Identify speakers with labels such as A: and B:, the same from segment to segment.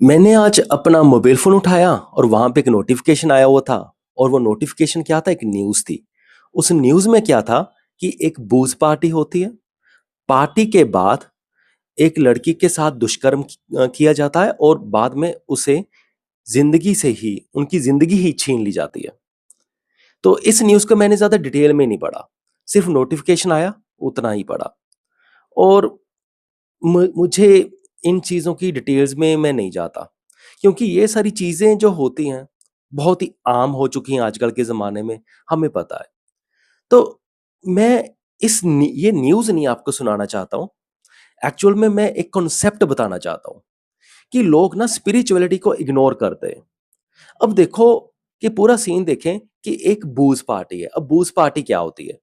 A: मैंने आज अपना मोबाइल फ़ोन उठाया और वहाँ पे एक नोटिफ़िकेशन आया हुआ था और वो नोटिफ़िकेशन क्या था, एक न्यूज़ थी। उस न्यूज़ में क्या था कि एक बूज़ पार्टी होती है, पार्टी के बाद एक लड़की के साथ दुष्कर्म किया जाता है और बाद में उसे ज़िंदगी से ही उनकी ज़िंदगी ही छीन ली जाती है। तो इस न्यूज़ को मैंने ज़्यादा डिटेल में नहीं पढ़ा, सिर्फ़ नोटिफ़िकेशन आया, उतना ही पढ़ा और मुझे इन चीज़ों की डिटेल्स में मैं नहीं जाता, क्योंकि ये सारी चीज़ें जो होती हैं, बहुत ही आम हो चुकी हैं आजकल के ज़माने में, हमें पता है। तो मैं ये न्यूज़ नहीं आपको सुनाना चाहता हूँ, एक्चुअल में मैं एक कॉन्सेप्ट बताना चाहता हूँ, कि लोग ना स्पिरिचुअलिटी को इग्नोर करते हैं। अब देखो कि पूरा सीन देखें कि एक बूज़ पार्टी है, अब बूज़ पार्टी क्या होती है?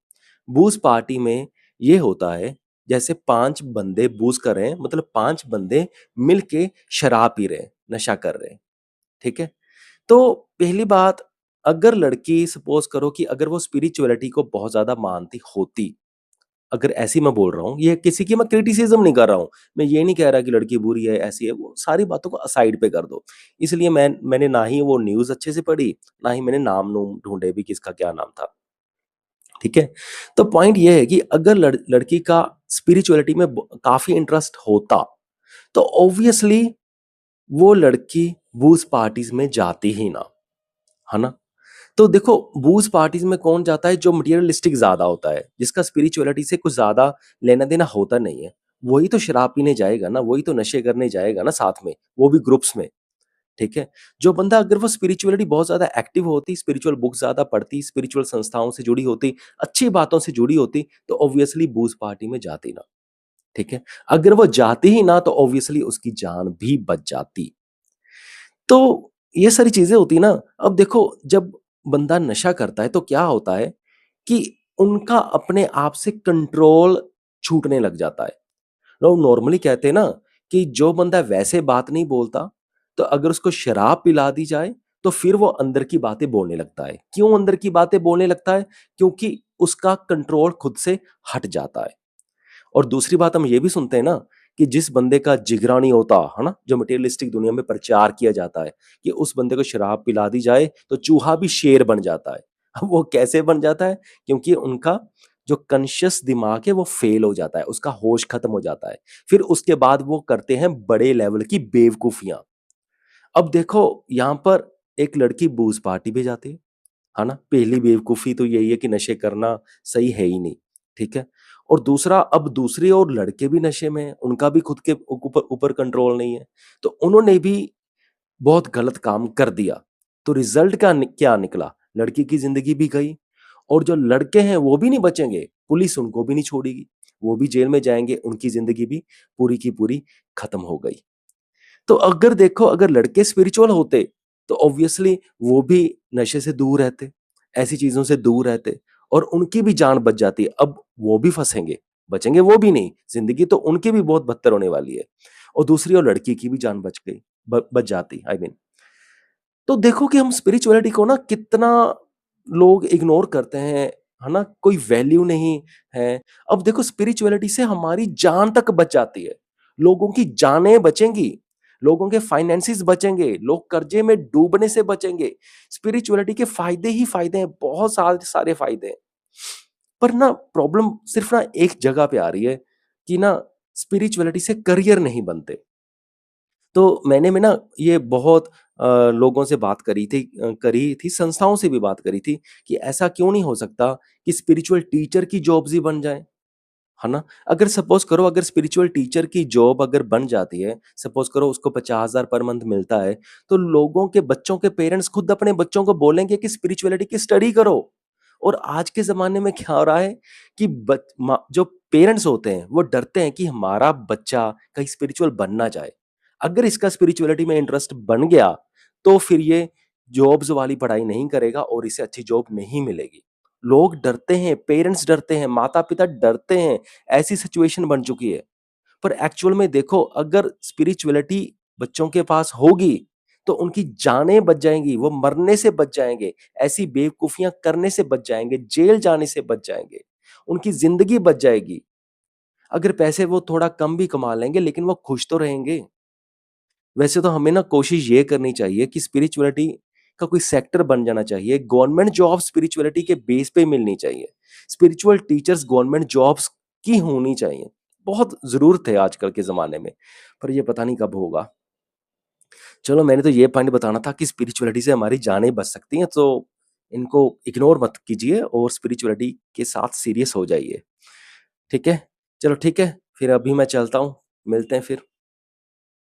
A: बूज़ पार्टी में ये होता है, जैसे 5 बंदे बूज़ कर रहे हैं, मतलब 5 बंदे मिल के शराब पी रहे हैं, नशा कर रहे हैं, ठीक है? तो पहली बात, अगर लड़की सपोज़ करो कि अगर वो स्पिरिचुअलिटी को बहुत ज़्यादा मानती होती, अगर ऐसी मैं बोल रहा हूँ, ये किसी की मैं क्रिटिसिज़्म नहीं कर रहा हूँ। मैं ये नहीं कह रहा कि लड़की बुरी है, ऐसी है, वो सारी बातों को साइड पे कर दो। इसलिए मैंने ना ही वो न्यूज़ अच्छे से पढ़ी, ना ही मैंने नाम-नूम ढूँढे भी किसका क्या नाम था। ठीक है? तो पॉइंट ये है कि अगर लड़की का स्पिरिचुअलिटी में काफ़ी इंटरेस्ट होता, तो ऑब्वियसली वो लड़की बूज़ पार्टीज़ में जाती ही ना, है ना? तो देखो, बूज़ पार्टीज़ में कौन जाता है, जो मटेरियलिस्टिक ज़्यादा होता है, जिसका स्पिरिचुअलिटी से कुछ ज़्यादा लेना-देना होता नहीं है। वही तो शराब पीने जाएगा ना, वही तो नशे करने जाएगा ना साथ में, वो भी ग्रुप्स में। ठीक है? जो बंदा, अगर वो स्पिरिचुअलिटी बहुत ज़्यादा एक्टिव होती, स्पिरिचुअल बुक ज़्यादा पढ़ती, स्पिरिचुअल संस्थाओं से जुड़ी होती, अच्छी बातों से जुड़ी होती, तो ऑब्वियसली बूज़ पार्टी में जाती ना, ठीक है? अगर वो जाती ही ना, तो ऑब्वियसली उसकी जान भी बच जाती। तो ये सारी चीज़ें होती हैं ना। अब देखो, जब बंदा नशा करता है तो क्या होता है कि उनका अपने आप से कंट्रोल छूटने लग जाता है। लोग नॉर्मली कहते हैं ना कि जो बंदा वैसे बात नहीं बोलता, तो अगर उसको शराब पिला दी जाए, तो फिर वो अंदर की बातें बोलने लगता है। क्यों अंदर की बातें बोलने लगता है? क्योंकि उसका कंट्रोल खुद से हट जाता है। और दूसरी बात हम ये भी सुनते हैं ना कि जिस बंदे का जिगरा नहीं होता, है ना? जो मटेरियलिस्टिक दुनिया में प्रचार किया जाता है कि उस बंदे को शराब पिला दी जाए, तो चूहा भी शेर बन जाता है। अब वो कैसे बन जाता है? क्योंकि उनका जो कॉन्शियस दिमाग है वो फेल हो जाता है, उसका होश खत्म हो जाता है। फिर उसके बाद वो करते हैं बड़े लेवल की बेवकूफ़ियाँ। अब देखो, यहाँ पर एक लड़की बूज़ पार्टी पे जाती है ना? पहली बेवकूफ़ी तो यही है कि नशे करना सही है ही नहीं, ठीक है? और दूसरा, अब दूसरी ओर लड़के भी नशे में हैं, उनका भी खुद के ऊपर ऊपर कंट्रोल नहीं है, तो उन्होंने भी बहुत गलत काम कर दिया। तो रिज़ल्ट क्या निकला? लड़की की ज़िंदगी भी गई और जो लड़के हैं वो भी नहीं बचेंगे, पुलिस उनको भी नहीं छोड़ेगी, वो भी जेल में जाएँगे, उनकी ज़िंदगी भी पूरी की पूरी खत्म हो गई। तो अगर देखो, अगर लड़के स्पिरिचुअल होते, तो ऑब्वियसली वो भी नशे से दूर रहते, ऐसी चीज़ों से दूर रहते और उनकी भी जान बच जाती। अब वो भी फँसेंगे, बचेंगे वो भी नहीं, ज़िंदगी तो उनकी भी बहुत बदतर होने वाली है और दूसरी ओर लड़की की भी जान बच गई, ब बच जाती, आई मीन। तो देखो कि हम स्पिरिचुअलिटी को ना कितना लोग इग्नोर करते हैं, है ना? कोई वैल्यू नहीं है। अब देखो, स्पिरिचुअलिटी से हमारी जान तक बच जाती है। लोगों की जानें बचेंगी, लोगों के फाइनेंसेस बचेंगे, लोग कर्जे में डूबने से बचेंगे। स्पिरिचुअलिटी के फ़ायदे ही फ़ायदे हैं, बहुत सारे फ़ायदे हैं। पर ना प्रॉब्लम सिर्फ़ ना एक जगह पे आ रही है कि ना स्पिरिचुअलिटी से करियर नहीं बनते। तो मैंने में ना ये बहुत लोगों से बात करी थी, संस्थाओं से भी बात करी थी कि ऐसा क्यों नहीं हो सकता कि स्पिरिचुअल टीचर की जॉब्स ही बन जाएँ, है ना? अगर सपोज़ करो, अगर स्पिरिचुअल टीचर की जॉब अगर बन जाती है, सपोज़ करो उसको 50,000 पर मंथ मिलता है, तो लोगों के बच्चों के पेरेंट्स खुद अपने बच्चों को बोलेंगे कि स्पिरिचुअलिटी की स्टडी करो। और आज के ज़माने में क्या हो रहा है कि जो पेरेंट्स होते हैं, वो डरते हैं कि हमारा बच्चा कहीं स्पिरिचुअल बन ना जाए। अगर इसका स्पिरिचुअलिटी में इंटरेस्ट बन गया, तो फिर ये जॉब्स वाली पढ़ाई नहीं करेगा और इसे अच्छी जॉब नहीं मिलेगी। लोग डरते हैं, पेरेंट्स डरते हैं, माता-पिता डरते हैं, ऐसी सिचुएशन बन चुकी है। पर एक्चुअल में देखो, अगर स्पिरिचुअलिटी बच्चों के पास होगी, तो उनकी जानें बच जाएँगी, वो मरने से बच जाएँगे, ऐसी बेवकूफ़ियाँ करने से बच जाएँगे, जेल जाने से बच जाएँगे, उनकी ज़िंदगी बच जाएगी। अगर पैसे वो थोड़ा कम भी कमा लेंगे, लेकिन वो खुश तो रहेंगे। वैसे तो हमें ना कोशिश ये करनी चाहिए कि स्पिरिचुअलिटी का कोई सेक्टर बन जाना चाहिए। गवर्नमेंट जॉब स्पिरिचुअलिटी के बेस पे मिलनी चाहिए। स्पिरिचुअल टीचर्स गवर्नमेंट जॉब्स की होनी चाहिए। बहुत ज़रूरत है आजकल के ज़माने में, पर ये पता नहीं कब होगा। चलो मैंने तो ये पॉइंट बताना था कि स्पिरिचुअलिटी से हमारी जानें बच सकती हैं, तो इनको इग्नोर मत कीजिए और स्पिरिचुअलिटी के साथ सीरियस हो जाइए। ठीक है? चलो ठीक है, फिर अभी मैं चलता हूँ, मिलते हैं फिर।